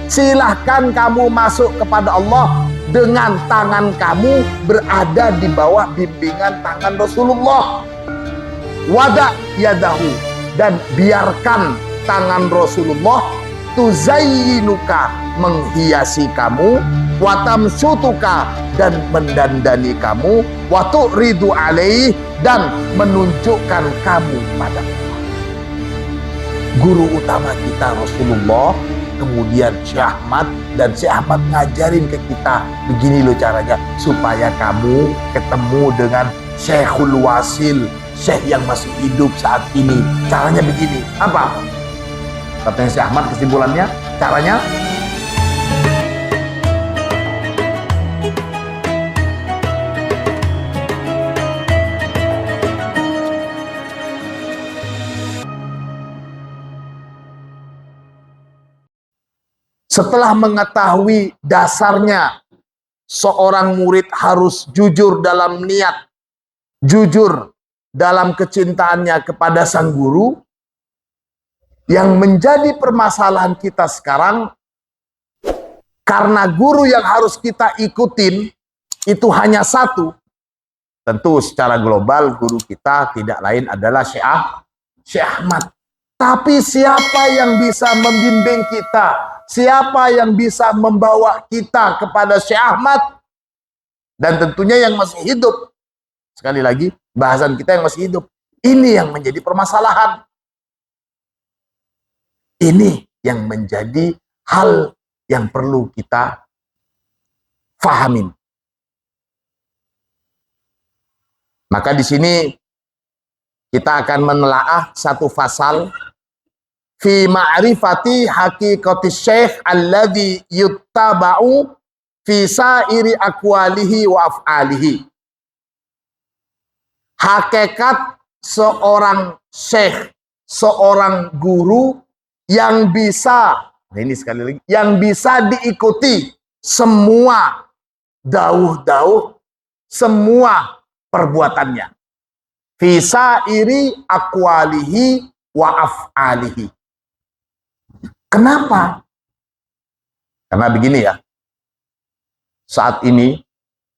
Silahkan kamu masuk kepada Allah dengan tangan kamu berada di bawah bimbingan tangan Rasulullah. Wada yadahu, dan biarkan tangan Rasulullah tuzayyinuka, menghiasi kamu, watamsutuka, dan mendandani kamu, watu'ridu alaih, dan menunjukkan kamu pada Allah. Guru utama kita Rasulullah, kemudian Syekh Ahmad, dan Syekh Ahmad ngajarin ke kita begini loh caranya supaya kamu ketemu dengan Syekhul Wasil, Syekh yang masih hidup saat ini. Caranya begini. Apa? Katanya Syekh Ahmad, kesimpulannya caranya setelah mengetahui dasarnya seorang murid harus jujur dalam niat, jujur dalam kecintaannya kepada sang guru. Yang menjadi permasalahan kita sekarang, karena guru yang harus kita ikutin itu hanya satu. Tentu secara global guru kita tidak lain adalah Syekh Ahmad. Tapi siapa yang bisa membimbing kita? Siapa yang bisa membawa kita kepada Syekh Ahmad? Dan tentunya yang masih hidup. Sekali lagi, bahasan kita yang masih hidup. Ini yang menjadi permasalahan. Ini yang menjadi hal yang perlu kita fahamin. Maka di sini kita akan menelaah satu pasal fi ma'rifati haqiqati syekh alladhi yuttaba'u fi sa'iri aqwalihi wa af'alihi. Hakikat seorang syekh, seorang guru yang bisa, ini sekali lagi, yang bisa diikuti semua dauh-dauh, semua perbuatannya. Fi sa'iri aqwalihi wa af'alihi. Kenapa? Karena begini ya, saat ini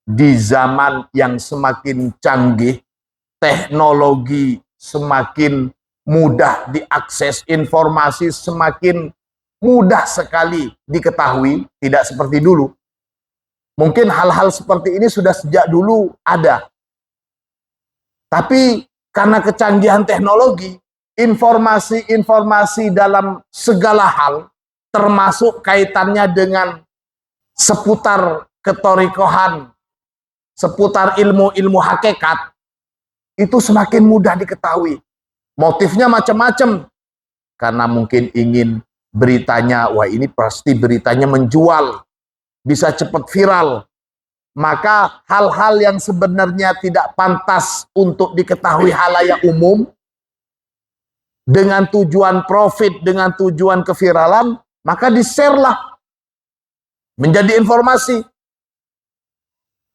di zaman yang semakin canggih, teknologi semakin mudah diakses, informasi semakin mudah sekali diketahui, tidak seperti dulu. Mungkin hal-hal seperti ini sudah sejak dulu ada. Tapi karena kecanggihan teknologi, informasi-informasi dalam segala hal, termasuk kaitannya dengan seputar ketorikohan, seputar ilmu-ilmu hakikat, itu semakin mudah diketahui. Motifnya macam-macam. Karena mungkin ingin beritanya, wah ini pasti beritanya menjual, bisa cepat viral. Maka hal-hal yang sebenarnya tidak pantas untuk diketahui halayak umum, dengan tujuan profit, dengan tujuan keviralan, maka di-share lah menjadi informasi.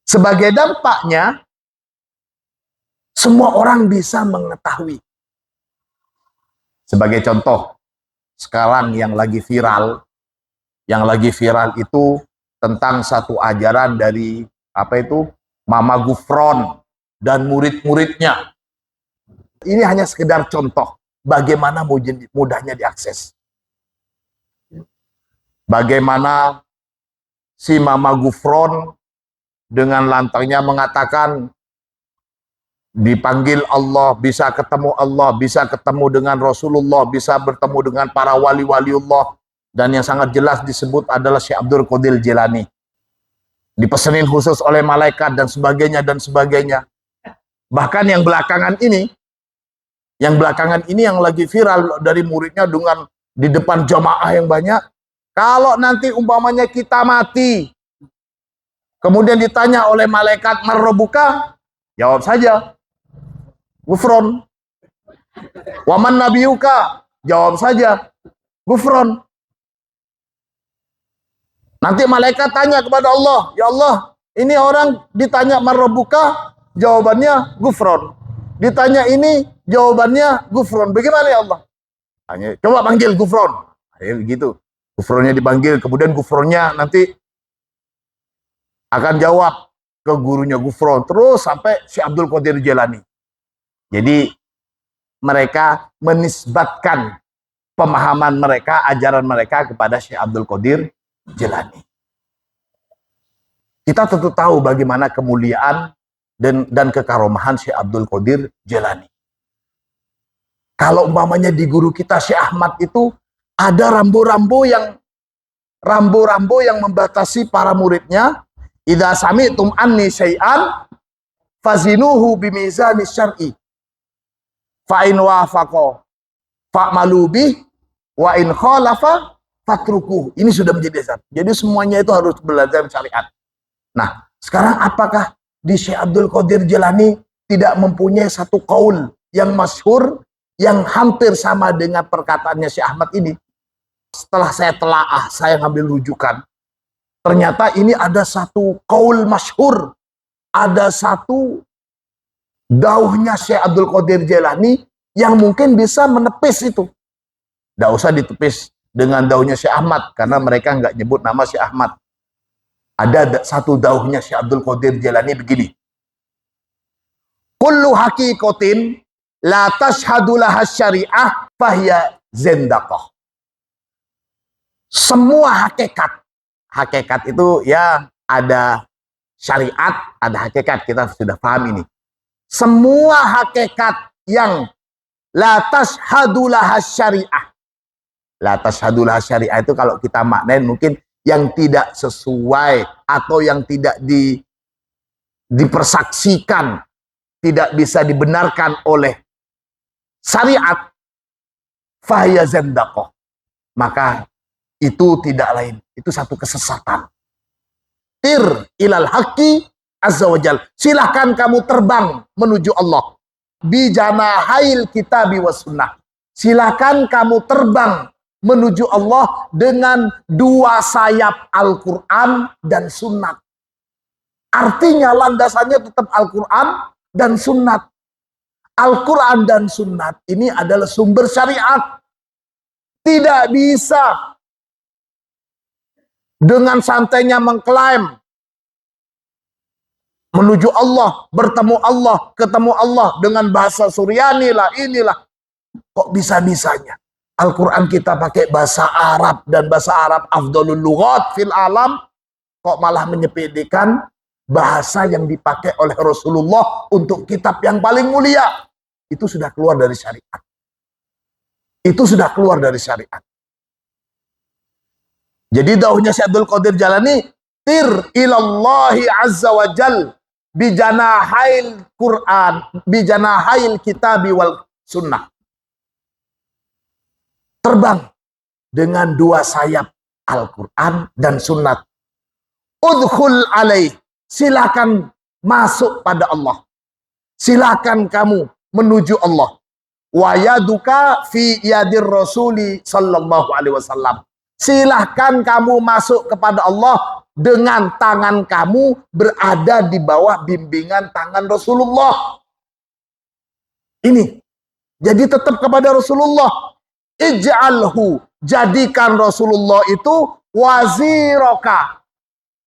Sebagai dampaknya, semua orang bisa mengetahui. Sebagai contoh, sekarang yang lagi viral itu tentang satu ajaran dari Mama Gufron dan murid-muridnya. Ini hanya sekedar contoh bagaimana mudahnya diakses. Bagaimana si Mama Gufron dengan lantangnya mengatakan dipanggil Allah, bisa ketemu dengan Rasulullah, bisa bertemu dengan para wali-waliullah, dan yang sangat jelas disebut adalah Syekh Abdul Qadir Jilani. Dipesenin khusus oleh malaikat dan sebagainya dan sebagainya. Bahkan yang belakangan ini yang lagi viral dari muridnya dengan di depan jamaah yang banyak, kalau nanti umpamanya kita mati, kemudian ditanya oleh malaikat marrobuka, jawab saja Gufron. Waman nabiyuka, jawab saja Gufron. Nanti malaikat tanya kepada Allah, ya Allah, ini orang ditanya marrobuka, jawabannya Gufron. Ditanya ini, jawabannya Gufron. Bagaimana ya Allah? Coba panggil Gufron. Ayo gitu. Gufronnya dipanggil, kemudian gufronnya nanti akan jawab ke gurunya Gufron, terus sampai Syekh Abdul Qadir Jailani. Jadi mereka menisbatkan pemahaman mereka, ajaran mereka kepada Syekh Abdul Qadir Jailani. Kita tentu tahu bagaimana kemuliaan dan kekaromahan Syekh Abdul Qadir Jailani. Kalau umpamanya di guru kita Syekh Ahmad itu ada rambu-rambu yang membatasi para muridnya. Idza sami'tum anni syai'an fazinuhu bimizani syar'i. Fa in wafaqa fa'malu bih wa in khalafa fatrukuh. Ini sudah menjadi dasar. Jadi semuanya itu harus belajar syariat. Nah, sekarang apakah di Syekh Abdul Qadir Jailani tidak mempunyai satu qaul yang masyhur yang hampir sama dengan perkataannya Syekh Ahmad ini? Setelah saya telaah, saya ngambil rujukan. Ternyata ini ada satu qaul masyhur, ada satu dauhnya Syekh Abdul Qadir Jailani yang mungkin bisa menepis itu. Tidak usah ditepis dengan dauhnya Syekh Ahmad, karena mereka nggak nyebut nama Syekh Ahmad. Ada satu dauhnya Syekh Abdul Qadir Jailani begini. Kullu haqiqatin la tashhadu laha syari'ah fahiya zendaqah. Semua hakikat itu ya ada syariat, ada hakikat, kita sudah paham ini. Semua hakikat yang la tashhadu laha syari'ah. La tashhadu laha syari'ah itu kalau kita maknain mungkin yang tidak sesuai atau yang tidak dipersaksikan, tidak bisa dibenarkan oleh syariat, fahiya zendaqah. Maka itu tidak lain, itu satu kesesatan. Tir ilal haqqi azza wajal. Silahkan kamu terbang menuju Allah. Bijanahail kitabi was sunnah. Silahkan kamu terbang menuju Allah dengan dua sayap Al-Quran dan sunnat. Artinya landasannya tetap Al-Quran dan sunnat. Al-Quran dan sunnat ini adalah sumber syariat. Tidak bisa dengan santainya mengklaim menuju Allah, bertemu Allah, ketemu Allah dengan bahasa Suryani lah, inilah. Kok bisa-bisanya? Al-Quran kita pakai bahasa Arab, dan bahasa Arab afdalul lughat fil alam, kok malah menyepelekan bahasa yang dipakai oleh Rasulullah untuk kitab yang paling mulia. Itu sudah keluar dari syariat. Itu sudah keluar dari syariat. Jadi dauhnya Syekh Abdul Qadir Jailani, tir ilallahi azza wa jal bijanahail Quran, bijanahail kitabi wal sunnah. Terbang dengan dua sayap Al-Quran dan sunnat. Udkhul alaih, silakan masuk pada Allah. Silakan kamu menuju Allah. Wa yaduka fi yadir rasuli sallallahu alaihi wasallam. Silahkan kamu masuk kepada Allah dengan tangan kamu berada di bawah bimbingan tangan Rasulullah. Ini. Jadi tetap kepada Rasulullah. Ij'alhu, jadikan Rasulullah itu waziroka,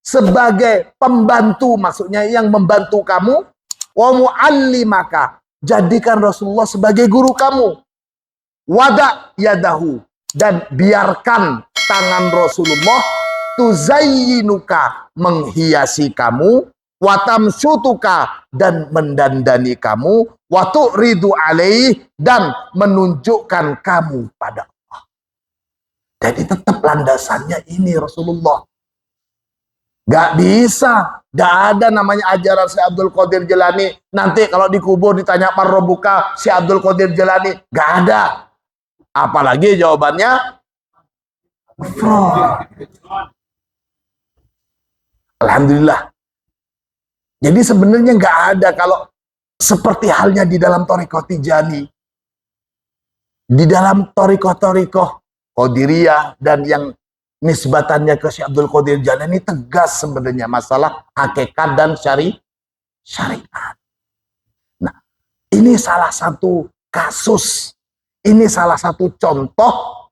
sebagai pembantu, maksudnya yang membantu kamu. Wa muallimaka, jadikan Rasulullah sebagai guru kamu. Wada yadahu, dan biarkan tangan Rasulullah tuzayyinuka, menghiasi kamu, watamsyutuka, dan mendandani kamu, watu'ridu alaih, dan menunjukkan kamu pada Allah. Jadi tetap landasannya ini Rasulullah. Gak bisa, gak ada namanya ajaran Syekh Abdul Qadir Jailani. Nanti kalau dikubur ditanya Marrobuka Syekh Abdul Qadir Jailani, gak ada. Apalagi jawabannya alhamdulillah. Jadi sebenarnya nggak ada, kalau seperti halnya di dalam Thariqah Tijani, di dalam Thariqah Qadiriyah, dan yang nisbatannya ke Syekh Abdul Qadir Jailani tegas sebenarnya masalah hakikat dan syariat. Nah, ini salah satu kasus, ini salah satu contoh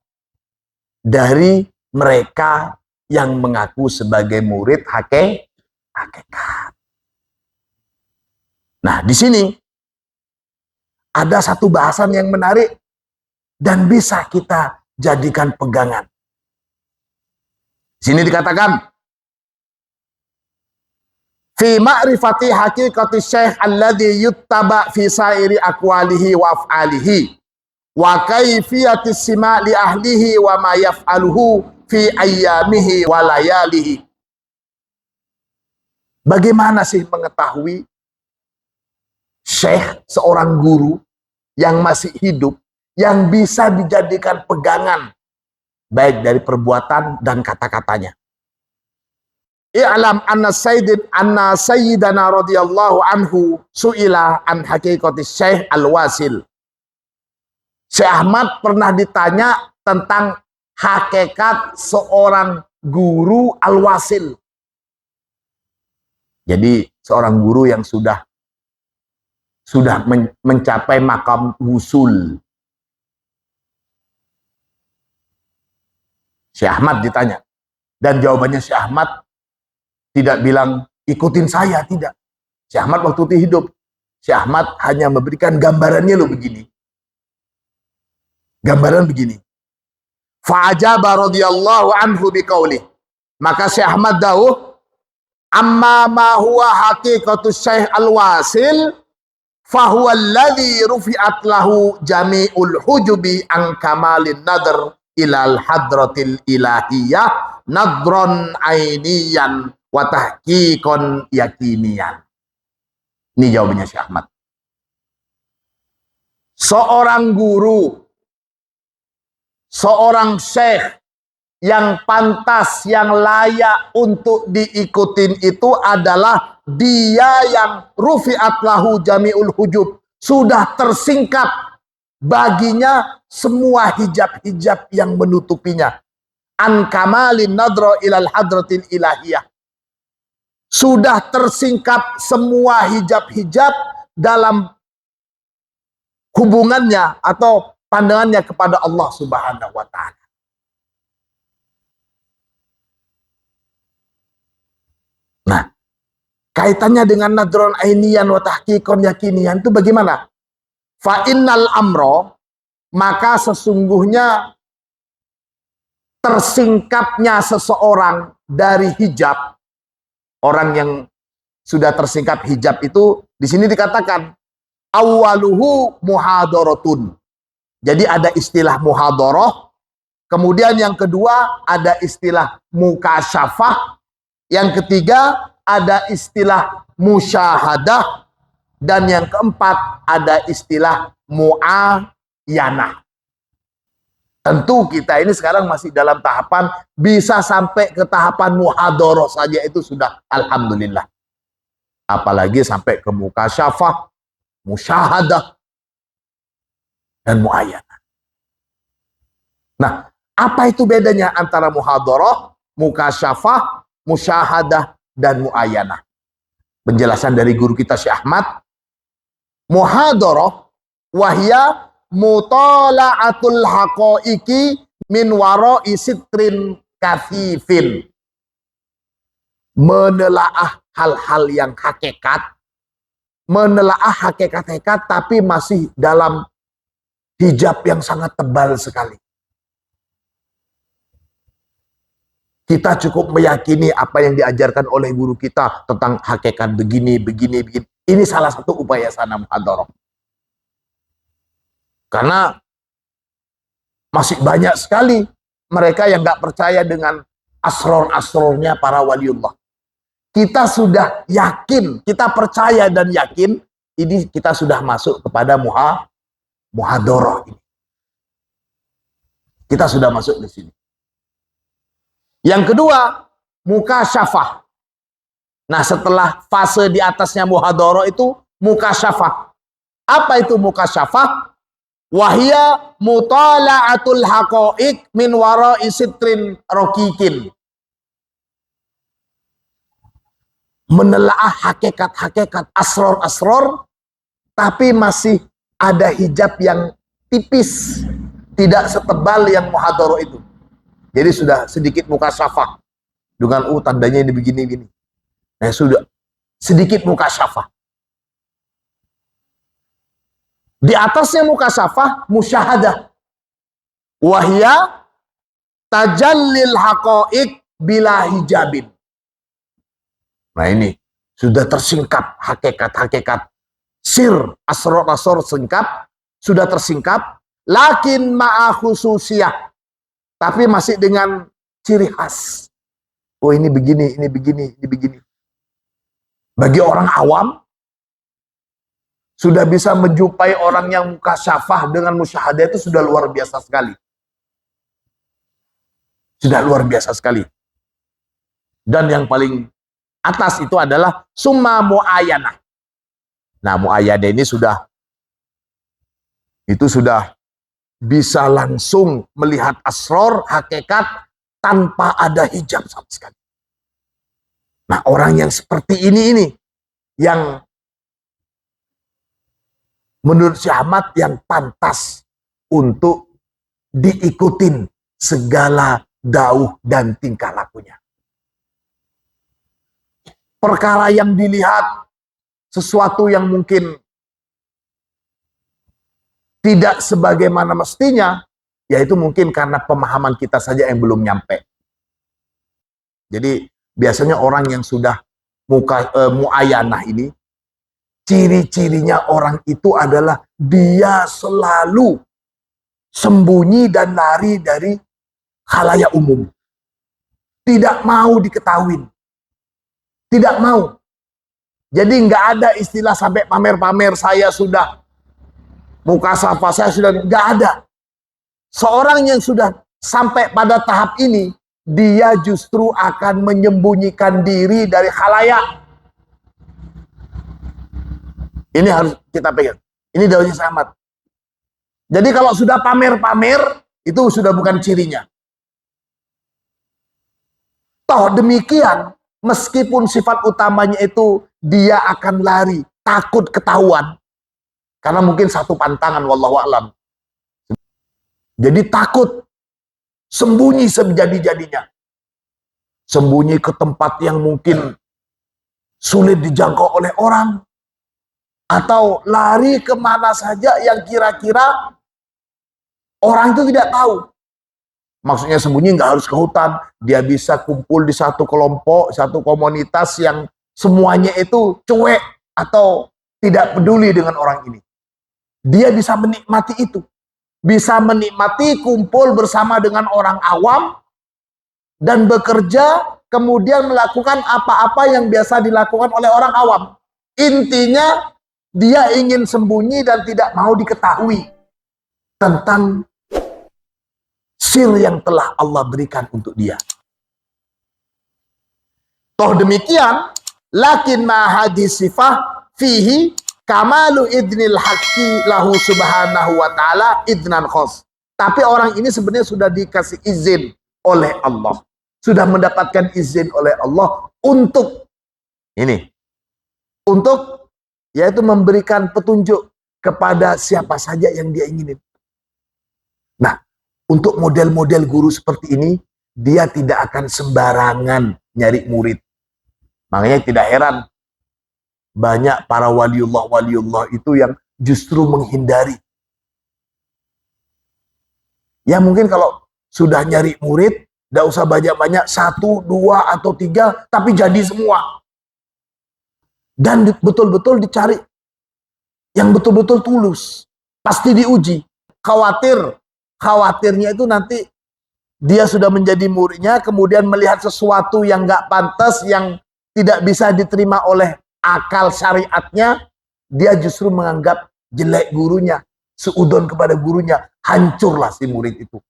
dari mereka yang mengaku sebagai murid hakikat. Nah, di sini ada satu bahasan yang menarik dan bisa kita jadikan pegangan. Di sini dikatakan, fi ma'rifati haqiqati syekh alladhi yuttaba fi sairi aqwalihi wa af'alihi wa kaifiyati sima' li ahlihi wa ma yaf'aluhu fi ayyamihi wa layalihi. Bagaimana sih mengetahui syekh, seorang guru yang masih hidup, yang bisa dijadikan pegangan baik dari perbuatan dan kata-katanya. I'lam anna sayyidana radhiyallahu anhu su'ila an haqiqati syekh al-wasil. Syekh Ahmad pernah ditanya tentang hakikat seorang guru al-wasil. Jadi seorang guru yang sudah mencapai makam wusul. Syekh Ahmad ditanya. Dan jawabannya Syekh Ahmad tidak bilang, ikutin saya, tidak. Syekh Ahmad waktu itu hidup. Syekh Ahmad hanya memberikan gambarannya loh begini. Gambaran begini. Fa'ajaba radhiyallahu anhu biqaulih. Maka Syekh Ahmad dawuh, amma ma huwa haqiqatu syekh al-wasil fahuwa alladhi rufi'at lahu jami'ul hujubi an kamalin nadr ilal hadratil ilahiyah nadron ainiyan wa tahqiqon yakiniyan. Ini jawabannya Syekh Ahmad. Seorang guru, seorang syekh yang pantas, yang layak untuk diikutin itu adalah dia yang rufi'at lahu jami'ul hujub, sudah tersingkap baginya semua hijab-hijab yang menutupinya. An kamalin nadro ilal hadratil ilahiyah. Sudah tersingkap semua hijab-hijab dalam hubungannya atau pandangannya kepada Allah Subhanahu wa ta'ala. Nah, kaitannya dengan nadron ainian wa tahqiqon yakinian itu bagaimana? Fa innal amro, maka sesungguhnya tersingkapnya seseorang dari hijab, orang yang sudah tersingkap hijab itu di sini dikatakan awwaluhu muhadaratun. Jadi ada istilah muhadarah, kemudian yang kedua ada istilah mukasyafah, yang ketiga ada istilah musyahadah, dan yang keempat ada istilah mu'ayanah. Tentu kita ini sekarang masih dalam tahapan, bisa sampai ke tahapan muhadharah saja itu sudah alhamdulillah. Apalagi sampai ke mukasyafah, musyahadah, dan mu'ayanah. Nah, apa itu bedanya antara muhadharah, mukasyafah, musyahadah, dan mu'ayanah? Penjelasan dari guru kita Syekh Ahmad, muhadharah wahya mutala'atul haqaiki min wara'i sitrin kathifin. Menelaah hal-hal yang hakikat, menelaah hakikat-hakikat tapi masih dalam hijab yang sangat tebal sekali. Kita cukup meyakini apa yang diajarkan oleh guru kita tentang hakikat begini. Ini salah satu upaya sana muhadharah. Karena masih banyak sekali mereka yang nggak percaya dengan asror-asrornya para waliullah. Kita sudah yakin, kita percaya dan yakin, ini kita sudah masuk kepada muhadharah ini. Kita sudah masuk di sini. Yang kedua, mukasyafah. Nah, setelah fase di atasnya muhadharah itu mukasyafah. Apa itu mukasyafah? Wahya mutala'atul haqa'iq min wara'i sitrin raqiqin. Menelaah hakikat-hakikat, asror-asror, tapi masih ada hijab yang tipis, tidak setebal yang muhadharah itu. Jadi sudah sedikit mukasyafah. Dengan tandanya ini begini-gini. Nah sudah sedikit mukasyafah. Di atasnya mukasyafah, musyahadah. Wahya tajallil haqa'iq bila hijabin. Nah ini sudah tersingkap hakikat-hakikat sir, asrar-asrar singkap, sudah tersingkap. Lakin ma'a khususiyah. Tapi masih dengan ciri khas. Oh ini begini, ini begini, ini begini. Bagi orang awam, sudah bisa menjumpai orang yang mukasyafah dengan musyahadah itu sudah luar biasa sekali. Sudah luar biasa sekali. Dan yang paling atas itu adalah summa mu'ayanah. Nah mu'ayanah ini sudah bisa langsung melihat asror, hakikat, tanpa ada hijab sama sekali. Nah orang yang seperti ini yang menurut Syekh Ahmad yang pantas untuk diikutin segala dauh dan tingkah lakunya. Perkara yang dilihat, sesuatu yang mungkin tidak sebagaimana mestinya, yaitu mungkin karena pemahaman kita saja yang belum nyampe. Jadi biasanya orang yang sudah mu'ayanah ini, ciri-cirinya orang itu adalah dia selalu sembunyi dan lari dari khalayak umum. Tidak mau diketahui. Tidak mau. Jadi nggak ada istilah sampai pamer-pamer saya sudah mukasyafah, saya sudah, nggak ada. Seorang yang sudah sampai pada tahap ini, dia justru akan menyembunyikan diri dari khalayak. Ini harus kita pegang. Ini daunnya Syekh. Jadi kalau sudah pamer-pamer, itu sudah bukan cirinya. Toh demikian, meskipun sifat utamanya itu dia akan lari, takut ketahuan. Karena mungkin satu pantangan, wallahu a'lam. Jadi takut, sembunyi sejadi-jadinya. Sembunyi ke tempat yang mungkin sulit dijangkau oleh orang. Atau lari kemana saja yang kira-kira orang itu tidak tahu. Maksudnya sembunyi nggak harus ke hutan. Dia bisa kumpul di satu kelompok, satu komunitas yang semuanya itu cuek atau tidak peduli dengan orang ini. Dia bisa menikmati itu. Bisa menikmati kumpul bersama dengan orang awam dan bekerja, kemudian melakukan apa-apa yang biasa dilakukan oleh orang awam. Intinya, dia ingin sembunyi dan tidak mau diketahui tentang sir yang telah Allah berikan untuk dia. Toh demikian, lakin ma hadis sifah fihi kamalu idnil haqqi lahu subhanahu wa ta'ala idnan khos. Tapi orang ini sebenarnya sudah dikasih izin oleh Allah. Sudah mendapatkan izin oleh Allah untuk ini. Untuk yaitu memberikan petunjuk kepada siapa saja yang dia inginin. Nah, untuk model-model guru seperti ini, dia tidak akan sembarangan nyari murid. Makanya tidak heran banyak para waliullah itu yang justru menghindari. Ya mungkin kalau sudah nyari murid, tidak usah banyak-banyak, 1, 2, atau 3, tapi jadi semua. Dan betul-betul dicari yang betul-betul tulus. Pasti diuji. Khawatirnya itu nanti dia sudah menjadi muridnya, kemudian melihat sesuatu yang nggak pantas, yang tidak bisa diterima oleh akal syariatnya, dia justru menganggap jelek gurunya, seudon kepada gurunya, hancurlah si murid itu.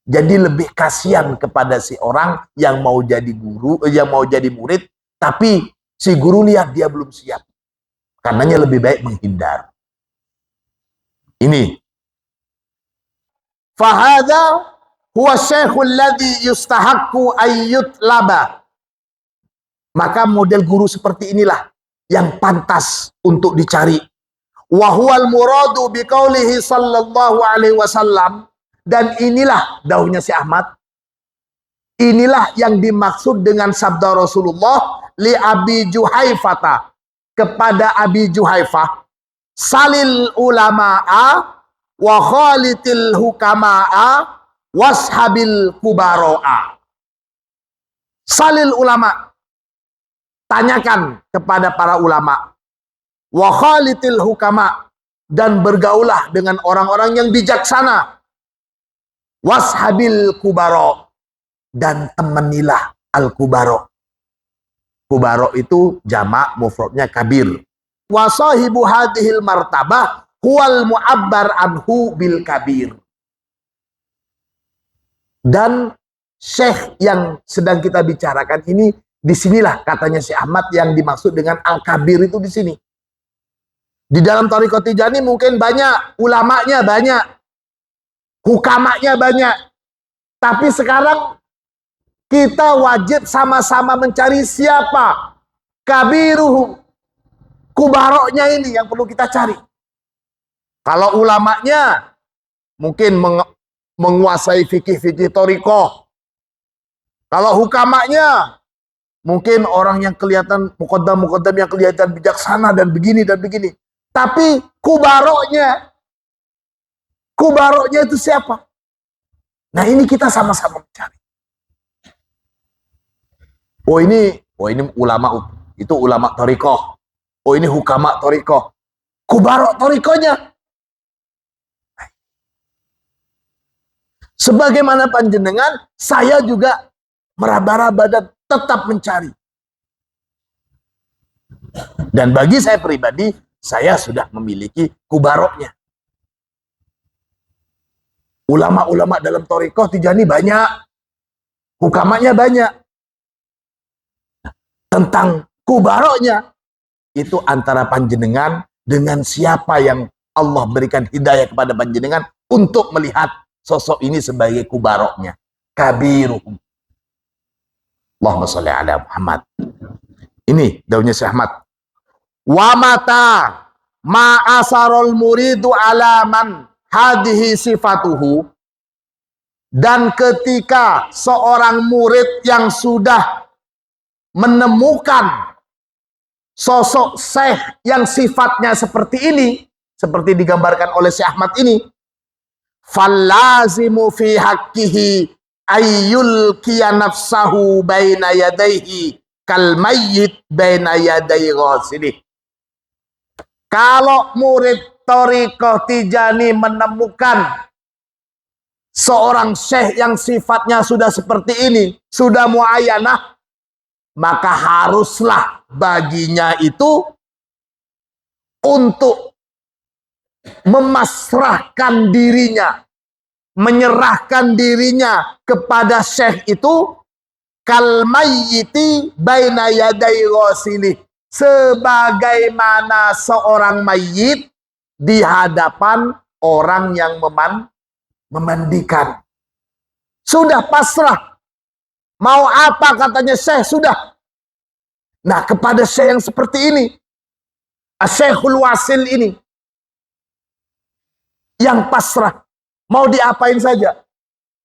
Jadi lebih kasihan kepada si orang yang mau jadi guru, yang mau jadi murid, tapi si guru lihat dia belum siap. Karenanya lebih baik menghindar. Ini. Fahadha huwa syekhul ladzi yustahaqqu ayyut laba. Maka model guru seperti inilah yang pantas untuk dicari. Wa huwal muradu biqaulihi sallallahu alaihi wasallam, dan inilah dauhnya si Ahmad, Inilah yang dimaksud dengan sabda Rasulullah li Abi Juhaifata, kepada Abi Juhaifah, salil ulama'a wa khalitil hukama'a washabil kubaro'a. Salil ulama, tanyakan kepada para ulama, wa khalitil hukama, dan bergaulah dengan orang-orang yang bijaksana, washabil kubaro, dan temanilah al-kubaro. Kubaro itu jamak, mufradnya kabir. Wa sahibu hadhil martabah huwal mu'abbar anhu bil kabir. Dan syekh yang sedang kita bicarakan ini, disinilah katanya Syekh Ahmad yang dimaksud dengan al-kabir itu di sini. Di dalam Thariqah Tijaniyah mungkin banyak, ulamanya banyak, hukamanya banyak. Tapi sekarang kita wajib sama-sama mencari siapa kabiruhu, kubaroknya ini yang perlu kita cari. Kalau ulamanya mungkin menguasai fikih-fikih thariqah. Kalau hukamanya mungkin orang yang kelihatan muqaddam-muqaddam yang kelihatan bijaksana dan begini dan begini. Tapi kubaroknya itu siapa? Nah, ini kita sama-sama mencari. Oh ini ulama, itu ulama thariqah. Oh ini hukama thariqah. Kubarok thariqahnya. Sebagaimana panjenengan, saya juga meraba-raba dan tetap mencari. Dan bagi saya pribadi, saya sudah memiliki kubaroknya. Ulama-ulama dalam thariqah Tijaniyah banyak, hukamanya banyak. Tentang kubaroknya, itu antara panjenengan dengan siapa yang Allah berikan hidayah kepada panjenengan untuk melihat sosok ini sebagai kubaroknya. Kabiruhum. Allahumma sholli ala Muhammad. Ini daunnya Syekh Ahmad. Wa mata ma'asarul muridu alaman hadhihi sifatuhu. Dan ketika seorang murid yang sudah menemukan sosok syekh yang sifatnya seperti ini, seperti digambarkan oleh Syekh Ahmad ini, fallazimu fi haqqihi ayyul kiya nafsahu baina yadayhi kal mayyit baina yaday ghasilih. Kalau murid thariqah Tijaniyah menemukan seorang syekh yang sifatnya sudah seperti ini, sudah muayyanah, maka haruslah baginya itu untuk memasrahkan dirinya, menyerahkan dirinya kepada syekh itu, kal mayyiti baina yaday ghasilih, sebagaimana seorang mayit di hadapan orang yang memandikan. Sudah pasrah. Mau apa katanya syekh, sudah. Nah, kepada syekh yang seperti ini, Syekhul Wasil ini, yang pasrah, mau diapain saja.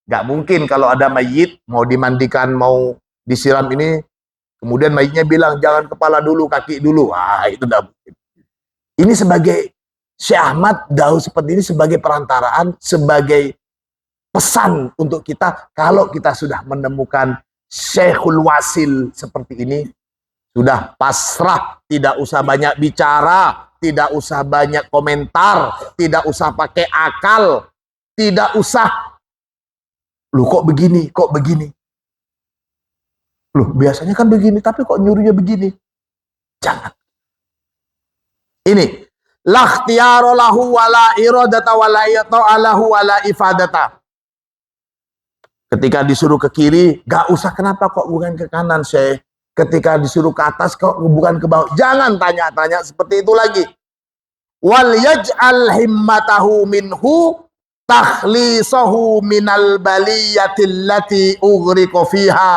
Gak mungkin kalau ada mayit, mau dimandikan, mau disiram ini, kemudian mayitnya bilang, jangan kepala dulu, kaki dulu. Itu gak mungkin. Ini sebagai, Syekh Ahmad Daud seperti ini sebagai perantaraan, sebagai pesan untuk kita, kalau kita sudah menemukan Syekhul Wasil seperti ini, sudah pasrah, tidak usah banyak bicara, tidak usah banyak komentar, tidak usah pakai akal, tidak usah, loh kok begini, kok begini. Loh biasanya kan begini, tapi kok nyuruhnya begini. Jangan. Ini, la ikhtiyara lahu wala iradata wala ta'alahu wala ifadata. Ketika disuruh ke kiri, gak usah kenapa kok bukan ke kanan, Syekh. Ketika disuruh ke atas kok bukan ke bawah. Jangan tanya-tanya seperti itu lagi. Wal yaj'al himmatahu minhu takhlisahu minal baliyatil lati ughriqa fiha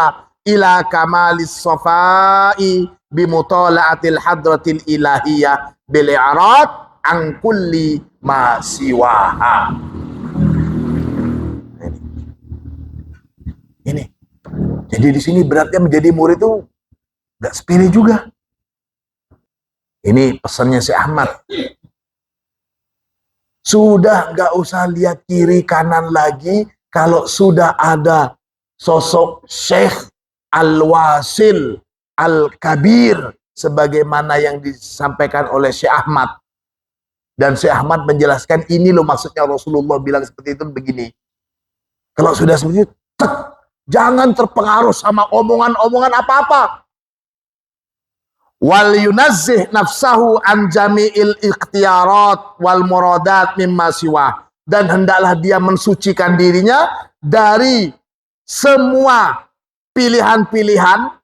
ila kamalis safai bimutala'atil hadratil ilahiyah bil i'rad an kulli ma siwaha. Ini Jadi di sini beratnya menjadi murid itu nggak sepele juga. Ini pesannya si Ahmad. Sudah nggak usah lihat kiri kanan lagi. Kalau sudah ada sosok Syekh Al-Wasil Al-Kabir sebagaimana yang disampaikan oleh Syekh Ahmad. Dan Syekh Ahmad menjelaskan ini loh maksudnya Rasulullah bilang seperti itu begini. Kalau sudah seperti itu, jangan terpengaruh sama omongan-omongan apa-apa. Wal yunazzih nafsahu an jami'il ikhtiyarat wal muradat mimma siwa, dan hendaklah dia mensucikan dirinya dari semua pilihan-pilihan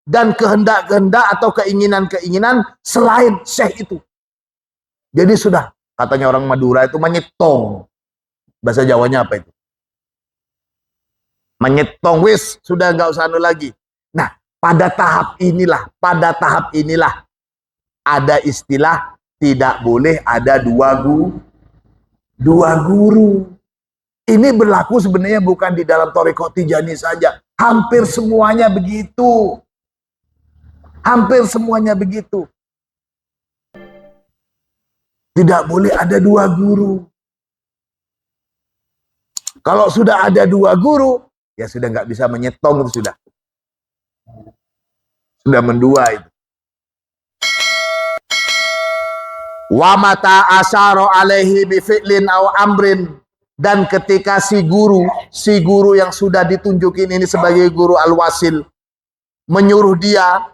dan kehendak-kehendak atau keinginan-keinginan selain syekh itu. Jadi sudah, katanya orang Madura itu menyetong. Bahasa Jawanya apa itu? Menyetong, wis, sudah nggak usah anu lagi. Nah, pada tahap inilah ada istilah tidak boleh ada dua guru. Ini berlaku sebenarnya bukan di dalam Thariqah Tijani saja. Hampir semuanya begitu. Hampir semuanya begitu. Tidak boleh ada dua guru. Kalau sudah ada dua guru, ya sudah nggak bisa menyetong itu sudah. Sudah mendua itu. Wa mata asyara alaihi bi fi'lin aw amrin, dan ketika si guru yang sudah ditunjukin ini sebagai guru al-wasil menyuruh dia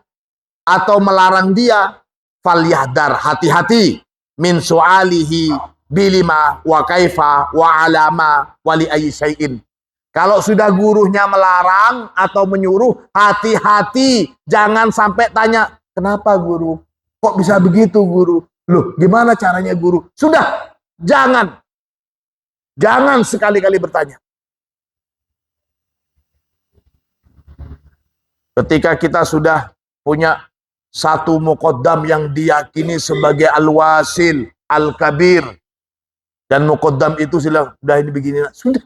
atau melarang dia, falyahdar, hati-hati min su'alihi bilima wa kaifa wa alama wa li ayyi syai'in. Kalau sudah gurunya melarang atau menyuruh, hati-hati. Jangan sampai tanya, kenapa guru? Kok bisa begitu guru? Loh, gimana caranya guru? Sudah, jangan. Jangan sekali-kali bertanya. Ketika kita sudah punya satu muqaddam yang diyakini sebagai al-wasil, al-kabir, dan muqaddam itu sudah ini begini, sudah.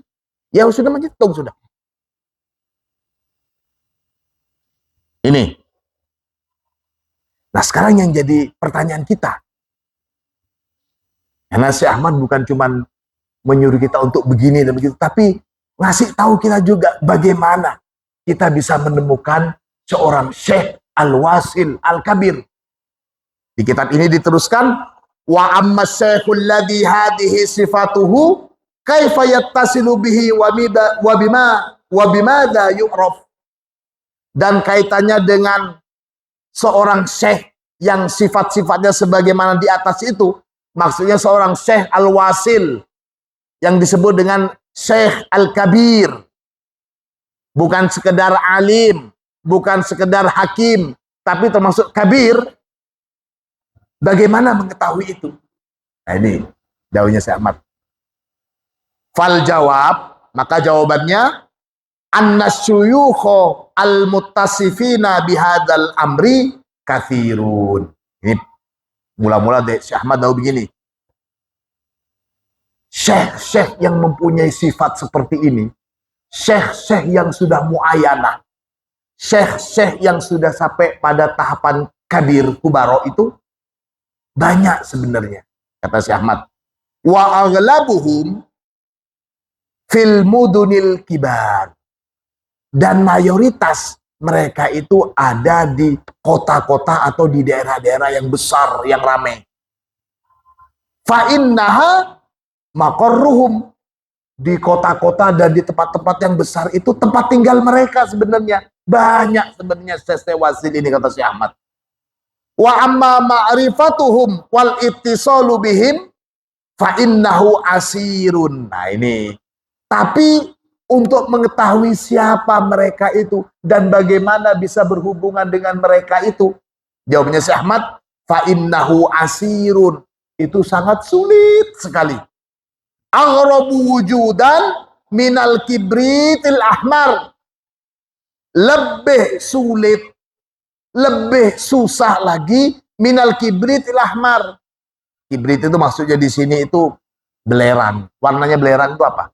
Ya sudah menyetung sudah. Ini. Nah sekarang yang jadi pertanyaan kita. Karena Syekh Ahmad bukan cuma menyuruh kita untuk begini dan begitu, tapi ngasih tahu kita juga bagaimana kita bisa menemukan seorang Syekh Al-Wasil Al-Kabir. Di kitab ini diteruskan, wa amma syekhul ladzi hadhihi sifatuhu kaifa yattasilu bihi wa bimada yu'raf. Dan kaitannya dengan seorang syekh yang sifat-sifatnya sebagaimana di atas itu, maksudnya seorang syekh al-wasil yang disebut dengan syekh al-kabir, bukan sekedar alim, bukan sekedar hakim, tapi termasuk kabir. Bagaimana mengetahui itu? Nah ini jawabnya Syekh Ahmad. Fal jawab, maka jawabannya annasyuyukho al-muttasifina bihadal amri kathirun. Ini mula-mula Syekh Ahmad tahu begini. Syekh-syekh yang mempunyai sifat seperti ini, syekh-syekh yang sudah muayyanah, syekh-syekh yang sudah sampai pada tahapan kabir kubaro itu banyak sebenarnya, kata Syekh Ahmad. Wa aghlabuhum fil mudunil kibar, dan mayoritas mereka itu ada di kota-kota atau di daerah-daerah yang besar, yang ramai. Fa innaha maqarruhum, di kota-kota dan di tempat-tempat yang besar itu tempat tinggal mereka sebenarnya. Banyak sebenarnya Syekh Wasil ini, kata Syekh Ahmad. Wa amma ma'rifatuhum wal ittisalu bihim fa innahu asirun. Nah ini. Tapi untuk mengetahui siapa mereka itu dan bagaimana bisa berhubungan dengan mereka itu, jawabnya Syekh Ahmad, fa innahu asirun. Itu sangat sulit sekali. Aghrabu wujudan minal kibritil ahmar. Lebih sulit, lebih susah lagi minal kibritil ahmar. Kibrit itu maksudnya di sini itu belerang. Warnanya belerang itu apa?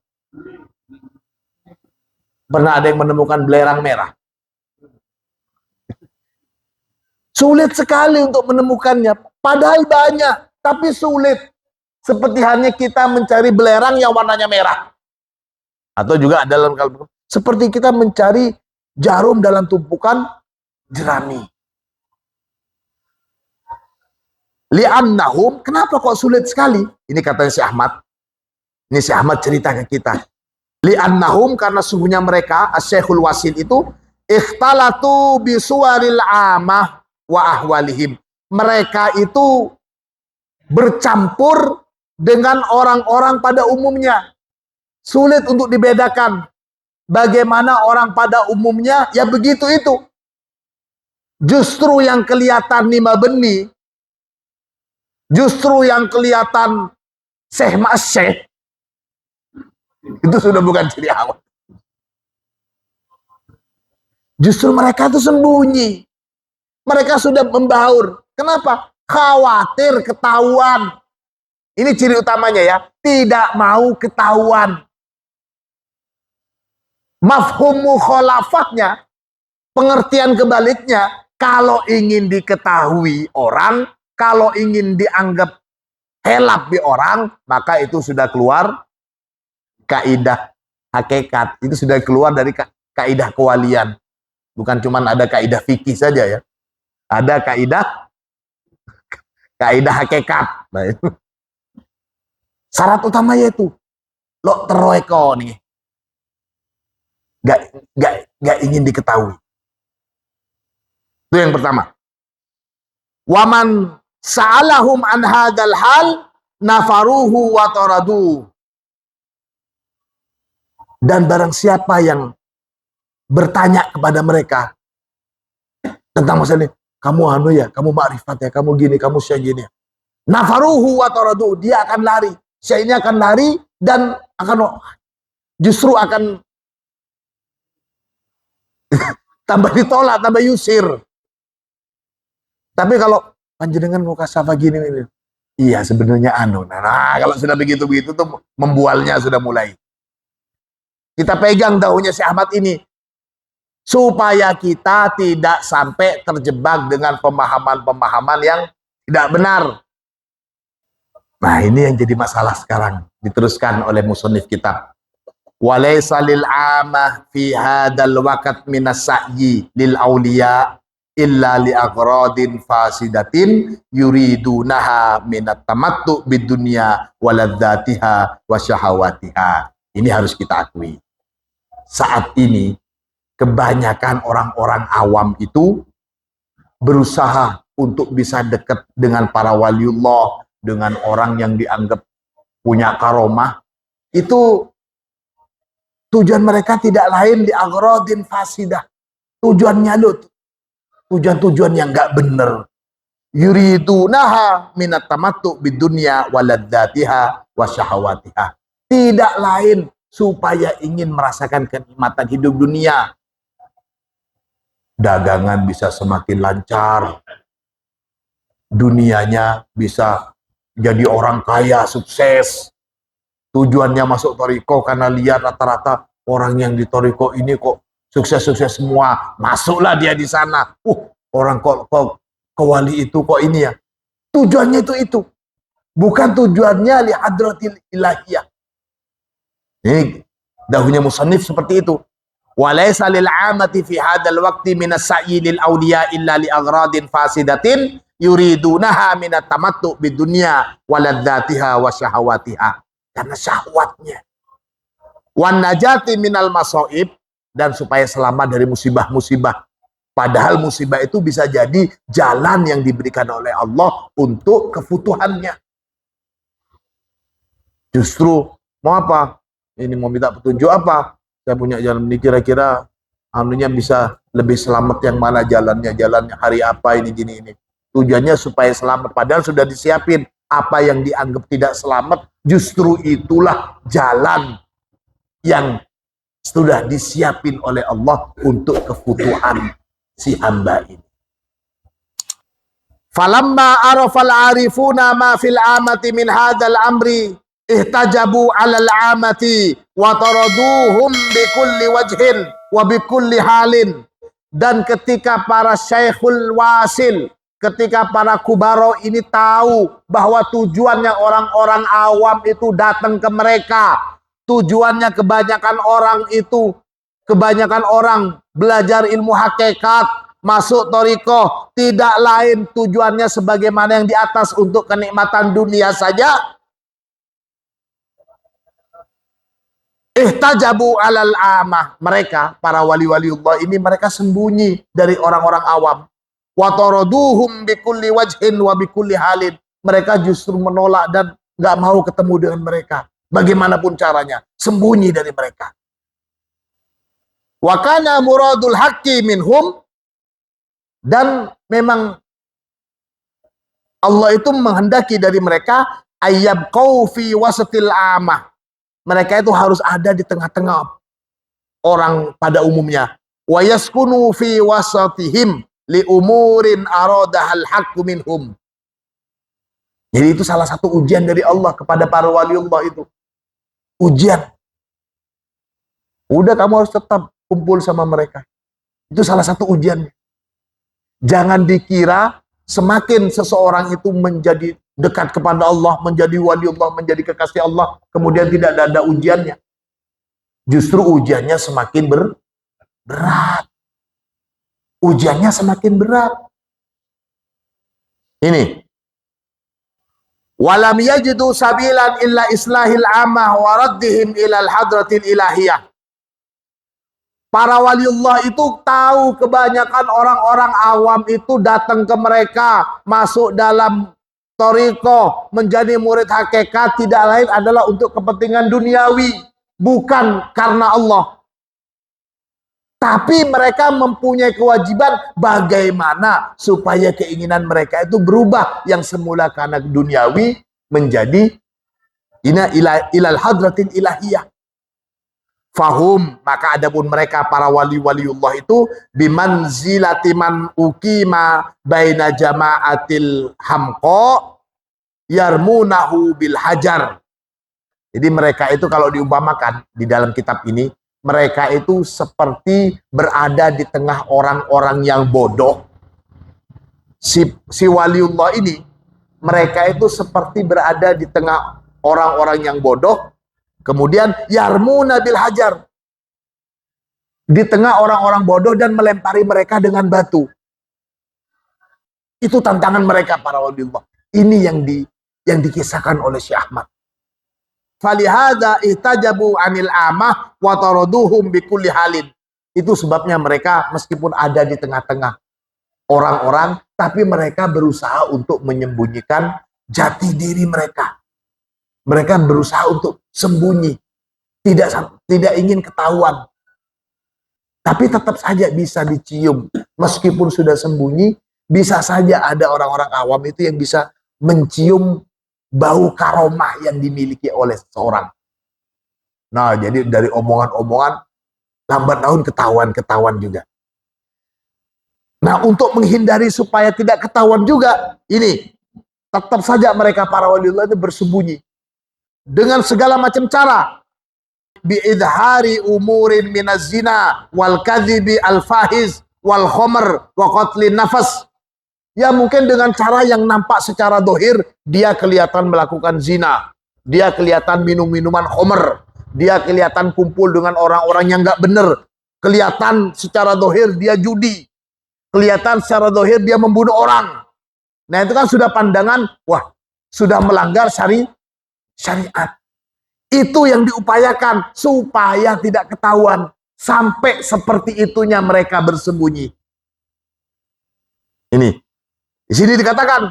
Pernah ada yang menemukan belerang merah? Sulit sekali untuk menemukannya. Padahal banyak, tapi sulit. Seperti halnya kita mencari belerang yang warnanya merah. Atau juga dalam kalbu. Seperti kita mencari jarum dalam tumpukan jerami. Li'annahum, kenapa kok sulit sekali? Ini katanya si Ahmad. Ini si Ahmad cerita ke kita. Li'annahum, karena sungguhnya mereka, Asy-Syekhul Wasil itu, ikhtalatu bisuwaril amah wa ahwalihim. Mereka itu bercampur dengan orang-orang pada umumnya. Sulit untuk dibedakan. Bagaimana orang pada umumnya, ya begitu itu. Justru yang kelihatan lima benih, justru yang kelihatan syekh mas-syekh, itu sudah bukan ciri awal. Justru mereka itu sembunyi. Mereka sudah membaur. Kenapa? Khawatir ketahuan. Ini ciri utamanya ya. Tidak mau ketahuan. Mafhum mukhalafahnya, pengertian kebaliknya, kalau ingin diketahui orang, kalau ingin dianggap helap di orang, maka itu sudah keluar kaidah hakikat. Itu sudah keluar dari kaidah kewalian. Bukan cuma ada kaidah fikih saja ya. Ada kaidah hakikat. Nah, itu. Syarat utamanya itu lo teroeko nih. Gak ingin diketahui. Itu yang pertama. Waman sa'alahum an hadal hal nafaruhu wa taradu. Dan barang siapa yang bertanya kepada mereka tentang masalah ini, kamu anu ya, kamu ma'rifat ya, kamu gini, kamu syekh gini ya. Nafaruhu wa taradu, dia akan lari. Syekhnya akan lari dan akan justru akan tambah ditolak, tambah yusir. Tapi kalau panjenengan mau kasafa gini, iya sebenarnya anu. Nah, kalau sudah begitu-begitu tuh membualnya sudah mulai. Kita pegang daunnya si Ahmad ini. Supaya kita tidak sampai terjebak dengan pemahaman-pemahaman yang tidak benar. Nah, ini yang jadi masalah sekarang. Diteruskan oleh musannif kitab. Walaysa lil amah fi hadal waqt minas sa'yi lil awliya illa li aghradin fasidatin yuridunaha minat tamattu bidunya waladzatiha wa syahawatiha. Ini harus kita akui. Saat ini kebanyakan orang-orang awam itu berusaha untuk bisa dekat dengan para waliullah, dengan orang yang dianggap punya karomah. Itu tujuan mereka tidak lain di aghradin fasidah. Tujuannya tujuan-tujuan yang enggak benar. Yuridunaha minat tamattu bidunya waladzatiha wa syahawatiha. Tidak lain supaya ingin merasakan kenikmatan hidup dunia. Dagangan bisa semakin lancar. Dunianya bisa jadi orang kaya, sukses. Tujuannya masuk toriko karena lihat rata-rata orang yang di toriko ini kok sukses-sukses semua. Masuklah dia di sana. Orang kok kewali itu kok ini ya. Tujuannya itu. Bukan tujuannya li hadratil ilahiyah. Ini dahunya musannif seperti itu. Walaysa lil 'amati fi hadzal waqti minas sa'yi lil awliya illa li aghradin fasidatin yuridunaha minat tamattu bidunya waladzatiha wa syahawatiha. Karena syahwatnya. Wan najati minal masaib, dan supaya selamat dari musibah-musibah. Padahal musibah itu bisa jadi jalan yang diberikan oleh Allah untuk kefutuhannya. Justru mau apa? Ini mau minta petunjuk apa? Saya punya jalan ini, kira-kira anunya bisa lebih selamat yang mana jalannya hari apa ini gini ini. Tujuannya supaya selamat, padahal sudah disiapin. Apa yang dianggap tidak selamat, justru itulah jalan yang sudah disiapin oleh Allah untuk kefutuhan si hamba ini. Falamma arafal arifuna ma fil amati min hadzal amri ihtajabu 'alal amati wa taraduhum bi kulli wajhin wa bi kulli halin Dan ketika para syekhul wasil, ketika para kubaro ini tahu bahwa tujuannya orang-orang awam itu datang ke mereka, tujuannya kebanyakan orang belajar ilmu hakikat, masuk thariqah, tidak lain tujuannya sebagaimana yang di atas untuk kenikmatan dunia saja. Ihtajabu alal amah, mereka para wali-waliullah ini mereka sembunyi dari orang-orang awam. Wa taraduhum bikulli wajhin wa bikulli halin. Mereka justru menolak dan nggak mau ketemu dengan mereka. Bagaimanapun caranya, sembunyi dari mereka. Wa kana muradul haqqi minhum, dan memang Allah itu menghendaki dari mereka ayyabqau fi wasatil amah. Mereka itu harus ada di tengah-tengah orang pada umumnya. Wa yaskunu fi wasatihim li umurin aradahal haqqu minhum. Jadi itu salah satu ujian dari Allah kepada para waliullah itu. Ujian. Udah, kamu harus tetap kumpul sama mereka. Itu salah satu ujiannya. Jangan dikira semakin seseorang itu menjadi dekat kepada Allah, menjadi wali Allah, menjadi kekasih Allah, kemudian tidak ada ujiannya. Justru ujiannya semakin berat. Ujiannya semakin berat. Ini. Walam yajidu sabilan illa islahil amah wa raddihim ilal hadratil ilahiyah. Para waliullah itu tahu kebanyakan orang-orang awam itu datang ke mereka, masuk dalam thariqah, menjadi murid hakikat, tidak lain adalah untuk kepentingan duniawi, bukan karena Allah. Tapi mereka mempunyai kewajiban bagaimana supaya keinginan mereka itu berubah, yang semula karena duniawi menjadi ilal hadratil ilahiyah. Fahum, maka adapun mereka para wali-waliullah itu bimanzilati man ukima baina jama'atil hamqa yarmunahu bil hajar. Jadi mereka itu kalau diumpamakan di dalam kitab ini, mereka itu seperti berada di tengah orang-orang yang bodoh. Si waliullah ini, mereka itu seperti berada di tengah orang-orang yang bodoh. Kemudian yarmuna bil hajar, di tengah orang-orang bodoh, dan melempari mereka dengan batu. Itu tantangan mereka para waliullah. Ini yang dikisahkan oleh Syekh Ahmad. Falihada ihtajabu anil amah wa taraduhum bikulli halin. Itu sebabnya mereka meskipun ada di tengah-tengah orang-orang, tapi mereka berusaha untuk menyembunyikan jati diri mereka. Mereka berusaha untuk sembunyi, tidak ingin ketahuan. Tapi tetap saja bisa dicium. Meskipun sudah sembunyi, bisa saja ada orang-orang awam itu yang bisa mencium bau karomah yang dimiliki oleh seseorang. Nah, jadi dari omongan-omongan, lambat laun ketahuan juga. Nah, untuk menghindari supaya tidak ketahuan juga, ini tetap saja mereka para waliullah itu bersembunyi dengan segala macam cara. Bi'idhari umurin minaz zina wal kadhibi al fahiz wal khomer wa qatlin nafas. Ya mungkin dengan cara yang nampak secara dohir, dia kelihatan melakukan zina, dia kelihatan minum-minuman khomer, dia kelihatan kumpul dengan orang-orang yang nggak benar, kelihatan secara dohir dia judi, kelihatan secara dohir dia membunuh orang. Nah itu kan sudah pandangan, wah sudah melanggar syariat. Itu yang diupayakan supaya tidak ketahuan. Sampai seperti itunya mereka bersembunyi. Ini. Di sini dikatakan,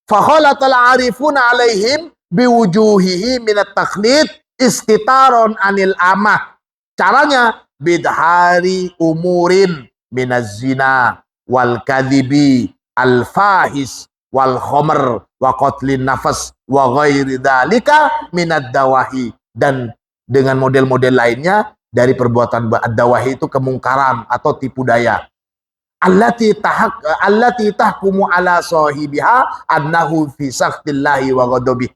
fakhalatal arifuna alaihim biwujuhihi minat takhlid istitaron anil amah. Caranya bidhari umurin minaz zina wal kadhibi al fahis wal khomer wa qatlin nafas wa ghairi dzalika minad dawahi, dan dengan model-model lainnya dari perbuatan ad-dawahi itu kemungkaran atau tipu daya. Allati tahkumu ala sahibiha annahu fi sakhtillahi wa ghadabi.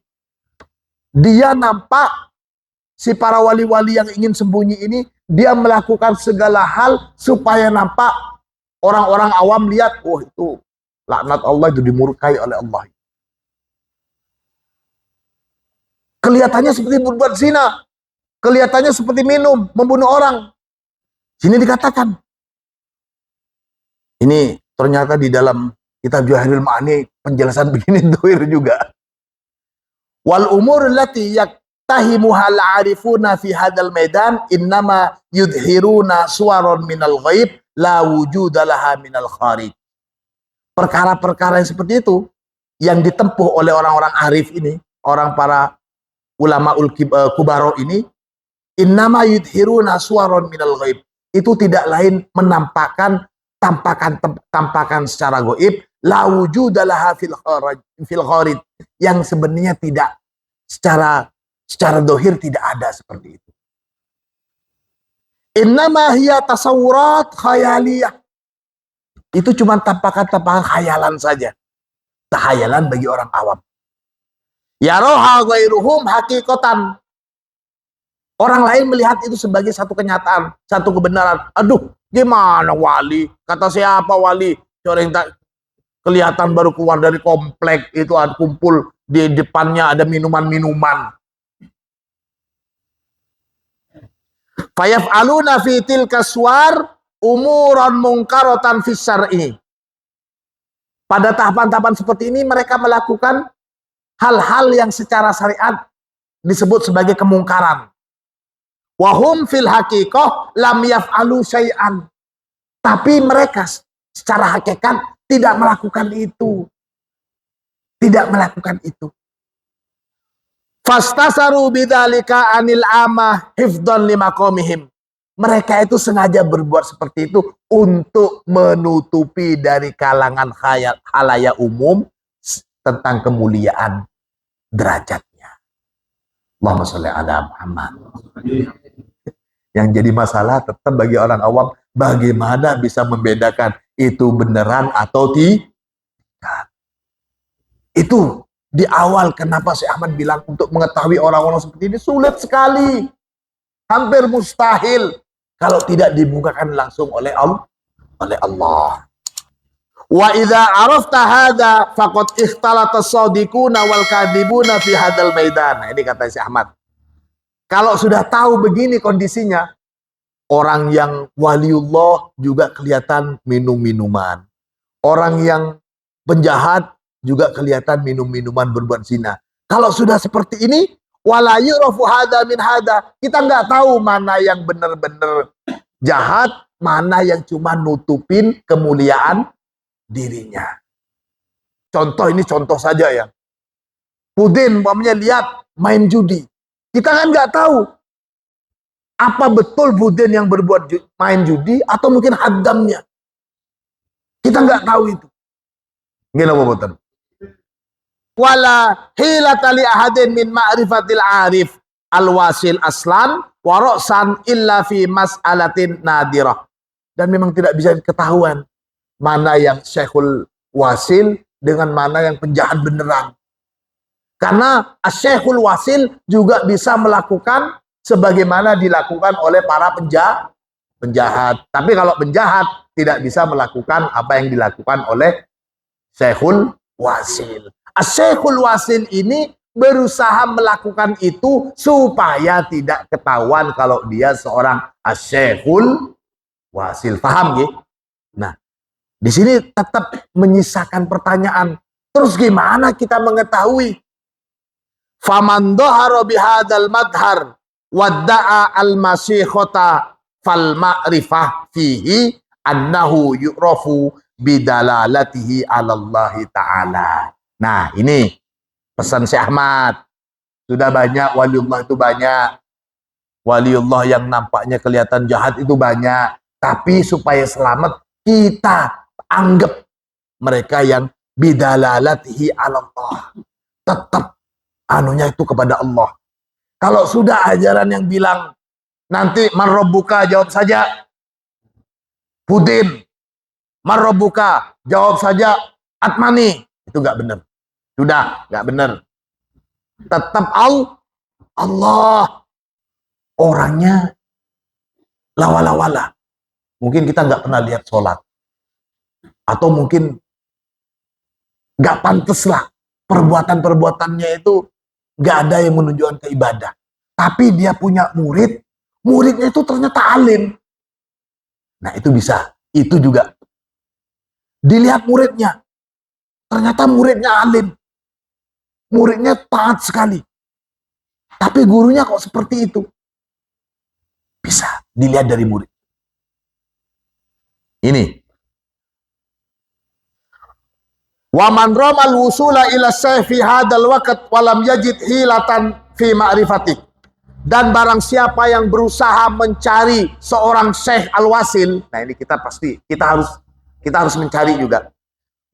Dia nampak, si para wali-wali yang ingin sembunyi ini, dia melakukan segala hal supaya nampak Orang-orang awam lihat, oh itu laknat Allah, itu dimurkai oleh Allah. Kelihatannya seperti berbuat zina, kelihatannya seperti minum, membunuh orang. Sini dikatakan, ini ternyata di dalam kitab Jawahirul Ma'ani penjelasan begini dohir juga. Wal umur allati yaktahimuhal arifuna fi hadal medan innama yudhiruna suwaron minal ghaib la wujudalaha minal kharij. Perkara-perkara yang seperti itu yang ditempuh oleh orang-orang arif ini, orang para ulama kubaro ini, innama yudhiruna suwaron minal ghaib, itu tidak lain menampakkan tampakan secara gaib la wujudalaha fil kharij, yang sebenarnya tidak secara dohir tidak ada seperti itu. Innama hiya tasawurat khayaliyah, itu cuma tampakan-tampakan khayalan saja, tahayalan bagi orang awam. Yaroha ghairuhum haqiqatan, orang lain melihat itu sebagai satu kenyataan, satu kebenaran. Aduh, gimana wali? Kata siapa wali? Orang yang tak kelihatan baru keluar dari komplek itu, ada kumpul di depannya ada minuman-minuman. Fayaf'aluna fi tilka suwar umuran mungkaratan fis syar'i. Pada tahapan-tahapan seperti ini mereka melakukan hal-hal yang secara syariat disebut sebagai kemungkaran. Wahum fil haqiqah lam yaf'alu syai'an. Tapi mereka secara hakikat tidak melakukan itu. Tidak melakukan itu. Fastasaru bidzalika anil amah hifdhan limaqamihim. Mereka itu sengaja berbuat seperti itu untuk menutupi dari kalangan khalayak umum tentang kemuliaan derajatnya. Allahumma sholli ala Muhammad. Yang jadi masalah tetap bagi orang awam, bagaimana bisa membedakan itu beneran atau tidak. Itu di awal kenapa Syekh Ahmad bilang untuk mengetahui orang-orang seperti ini sulit sekali. Hampir mustahil kalau tidak dibukakan langsung oleh Allah. Wa idza arafta hadza faqad ikhtalata as-sadiquna wal kadhibuna fi hadzal maidan. Nah, ini kata Syekh Ahmad. Kalau sudah tahu begini kondisinya, orang yang waliullah juga kelihatan minum-minuman. Orang yang penjahat juga kelihatan minum-minuman, berbuat zina. Kalau sudah seperti ini, wala yu'rafu hada min hada, kita nggak tahu mana yang benar-benar jahat, mana yang cuma nutupin kemuliaan dirinya. Contoh, ini contoh saja ya. Pudin umpamanya lihat main judi. Kita kan nggak tahu apa betul Pudin yang berbuat main judi atau mungkin haddamnya. Kita nggak tahu itu. Gini apa betul? Wala hilata li ahadin min ma'rifatil arif al-wasil aslan wa ra'san illa fi mas'alatin nadirah. Dan memang tidak bisa ketahuan mana yang syekhul wasil dengan mana yang penjahat beneran. Karena syekhul wasil juga bisa melakukan sebagaimana dilakukan oleh para penjahat. Tapi kalau penjahat tidak bisa melakukan apa yang dilakukan oleh syekhul wasil. Syekhul wasil ini berusaha melakukan itu supaya tidak ketahuan kalau dia seorang syekhul wasil. Paham ya? Nah, di sini tetap menyisakan pertanyaan. Terus gimana kita mengetahui? Faman dhahara bihadzal madhar wadda'a al-masikhata fal ma'rifah fihi annahu yu'rafu bidalalatihi 'ala Allah ta'ala. Nah, ini pesan Syekh Ahmad. Sudah banyak waliullah itu banyak. Waliullah yang nampaknya kelihatan jahat itu banyak. Tapi supaya selamat, kita anggap mereka yang bidalalatihi 'ala Allah. Tetap anunya itu kepada Allah. Kalau sudah ajaran yang bilang nanti man rabbuka, jawab saja Pudin. Man rabbuka, jawab saja Atmani. Itu enggak benar. Sudah, enggak benar. Tetap Allah. Orangnya lawala-wala. Mungkin kita enggak pernah lihat sholat. Atau mungkin gak pantas lah. Perbuatan-perbuatannya itu gak ada yang menunjukkan ke ibadah. Tapi dia punya murid, muridnya itu ternyata alim. Nah itu bisa, itu juga. Dilihat muridnya, ternyata muridnya alim. Muridnya taat sekali. Tapi gurunya kok seperti itu. Bisa dilihat dari murid. Ini. Wa man ramal wusula ila syekh fi hadzal waqt wa lam yajid hilatan fi ma'rifati. Dan barang siapa yang berusaha mencari seorang syekh al-wasil, nah ini kita harus mencari juga.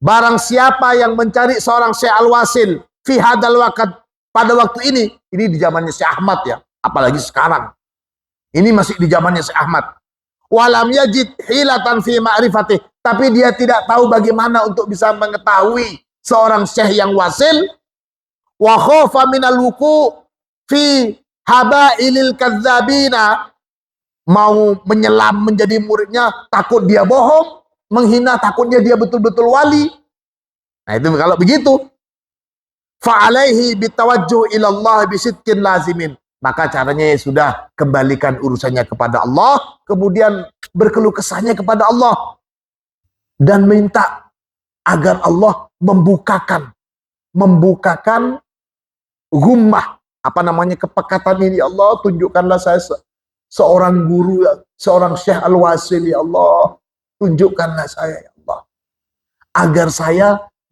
Barang siapa yang mencari seorang syekh al-wasil fi hadzal waqt, pada waktu ini di zamannya Syekh Ahmad ya, apalagi sekarang. Ini masih di zamannya Syekh Ahmad. Walam yajid hilatan fi ma'rifati, tapi dia tidak tahu bagaimana untuk bisa mengetahui seorang syekh yang wasil. Wa khafa minal wuqu fi habailil kadzabina, mau menyelam menjadi muridnya, takut dia bohong, menghina, takutnya dia betul-betul wali. Nah itu kalau begitu, fa'alaihi bitawajjuh ilallah bisidqin lazimin, maka caranya ya sudah, kembalikan urusannya kepada Allah, kemudian berkeluh kesahnya kepada Allah, dan minta agar Allah membukakan gummah, kepekatan ini. Ya Allah, tunjukkanlah saya seorang guru, seorang syekh al-wasil. Ya Allah, tunjukkanlah saya ya Allah, agar saya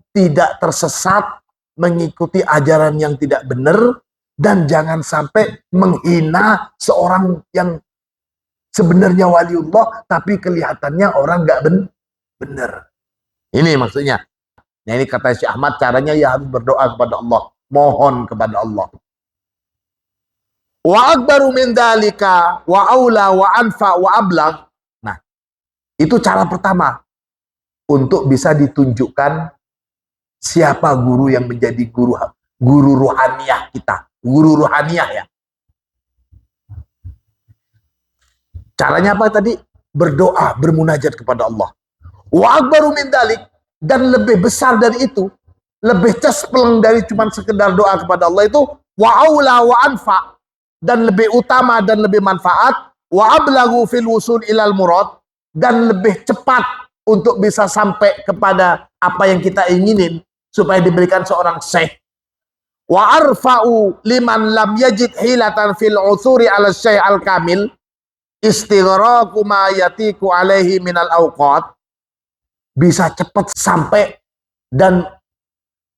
tidak tersesat mengikuti ajaran yang tidak benar, dan jangan sampai menghina seorang yang sebenarnya waliullah tapi kelihatannya orang gak benar. Ini maksudnya. Nah ini kata Syekh Ahmad, caranya ya harus berdoa kepada Allah, mohon kepada Allah. Wa akbaru min dalika wa aula wa anfa wa ablagh. Nah, itu cara pertama untuk bisa ditunjukkan siapa guru yang menjadi guru ruhaniyah kita. Guru ruhaniyah ya. Caranya apa tadi? Berdoa, bermunajat kepada Allah. Wa akbaru min dalik, dan lebih besar dari itu, lebih cespleng dari cuma sekedar doa kepada Allah itu, wa aula wa anfa, dan lebih utama dan lebih manfaat, wa ablagu fil wusul ilal murad, dan lebih cepat untuk bisa sampai kepada apa yang kita inginin supaya diberikan seorang syekh. Wa arfa'u liman lam yajid hilatan fil uthuri ala syekh al-kamil istighraqu ma yatiku alaihi minal awqat, bisa cepat sampai dan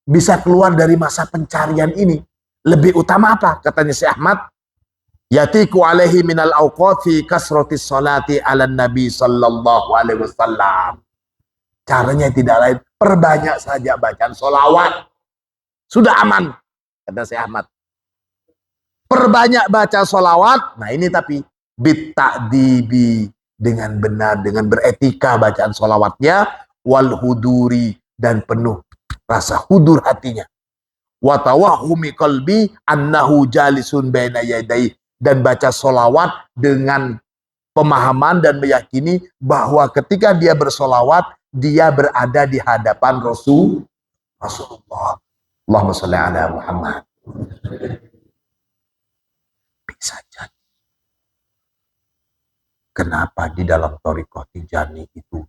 bisa keluar dari masa pencarian ini. Lebih utama apa? Katanya Syekh Ahmad, yatiku alaihi minal awqat fi kasratis salati ala nabi sallallahu alaihi wasallam. Caranya tidak lain, perbanyak saja bacaan sholawat, sudah aman, kata Syekh Ahmad. Perbanyak baca sholawat. Nah ini tapi bitta'dibi, dengan benar, dengan beretika bacaan sholawatnya, wal huduri, dan penuh rasa hudur hatinya, wa tawahhumi qalbi annahu jalisun baina yadai, dan baca sholawat dengan pemahaman dan meyakini bahwa ketika dia bersolawat, dia berada di hadapan Rasulullah. Allahumma sholli ala Muhammad. Bisa jadi. Kenapa di dalam thariqah Tijani itu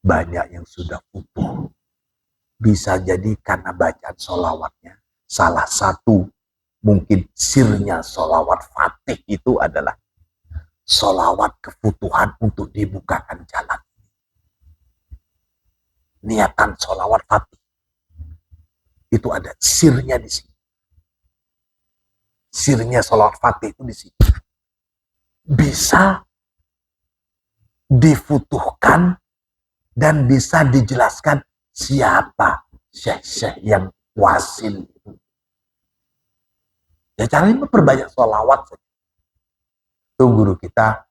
banyak yang sudah futuh? Bisa jadi karena bacaan sholawatnya. Salah satu mungkin sirnya sholawat fatih itu adalah sholawat kefutuhan untuk dibukakan jalan. Niatan sholawat fatih itu ada sirnya di sini. Sirnya sholawat fatih itu di sini. Bisa difutuhkan dan bisa dijelaskan siapa syekh-syekh yang wasil itu. Ya caranya memperbanyak sholawat saja. Itu guru kita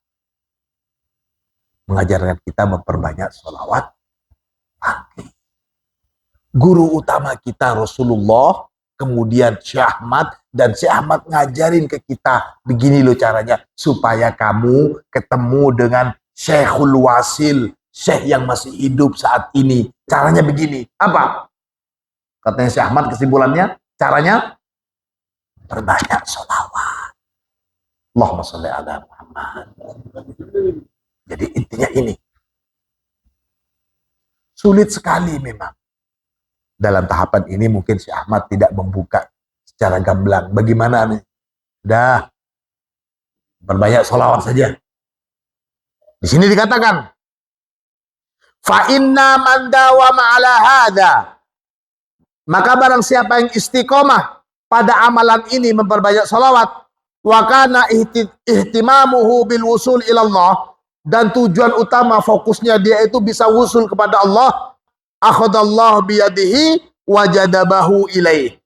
mengajarkan kita memperbanyak sholawat. Guru utama kita Rasulullah, kemudian Syekh Ahmad, dan Syekh Ahmad ngajarin ke kita, begini loh caranya supaya kamu ketemu dengan Syekhul Wasil, syekh yang masih hidup saat ini, caranya begini. Apa? Katanya Syekh Ahmad, kesimpulannya, caranya perbanyak sholawat. Allahumma sholli ala Muhammad. Jadi intinya ini. Sulit sekali memang. Dalam tahapan ini mungkin Syekh Ahmad tidak membuka secara gamblang. Bagaimana nih? Udah, perbanyak sholawat saja. Di sini dikatakan, fa inna man dawama ala hadza, maka barang siapa yang istiqomah pada amalan ini memperbanyak sholawat, wa kana ihtimamuhu bil wusul ilallah, dan tujuan utama fokusnya dia itu bisa wusul kepada Allah, akhadallahu biyadihi wajadabahu ilaih,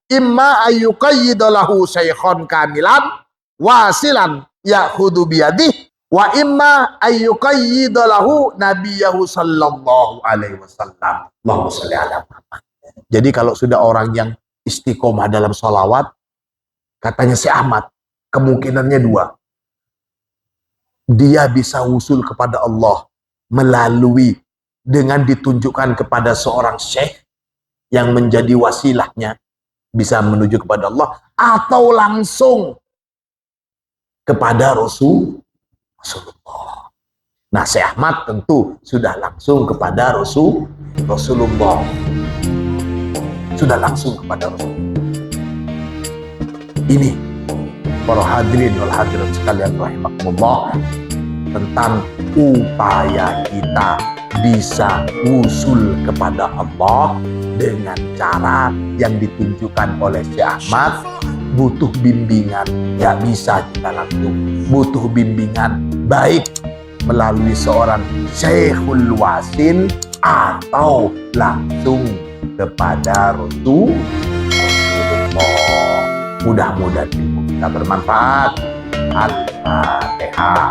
imma ayyuqayyidalahu syaikhan kamilan wasilan ya'khudhu biyadihi, wa imma ayyuqayyidalahu nabiyahu sallallahu alaihi wasallam. Allahumma sholli ala Muhammad. Jadi kalau sudah orang yang istiqomah dalam sholawat, katanya Syekh Ahmad, kemungkinannya dua. Dia bisa wusul kepada Allah melalui dengan ditunjukkan kepada seorang syekh yang menjadi wasilahnya, bisa menuju kepada Allah, atau langsung kepada Rasulullah. Nah, Syekh Ahmad tentu sudah langsung kepada Rasulullah. Sudah langsung kepada Rasulullah. Ini para hadirin wal hadirat sekalian rahimakumullah, tentang upaya kita bisa usul kepada Allah dengan cara yang ditunjukkan oleh Syekh Ahmad. Butuh bimbingan, gak bisa kita langsung. Butuh bimbingan baik melalui seorang Syekhul Wasil atau langsung kepada Rasulullah. Mudah-mudahan ilmu kita bermanfaat. Al-Fatihah.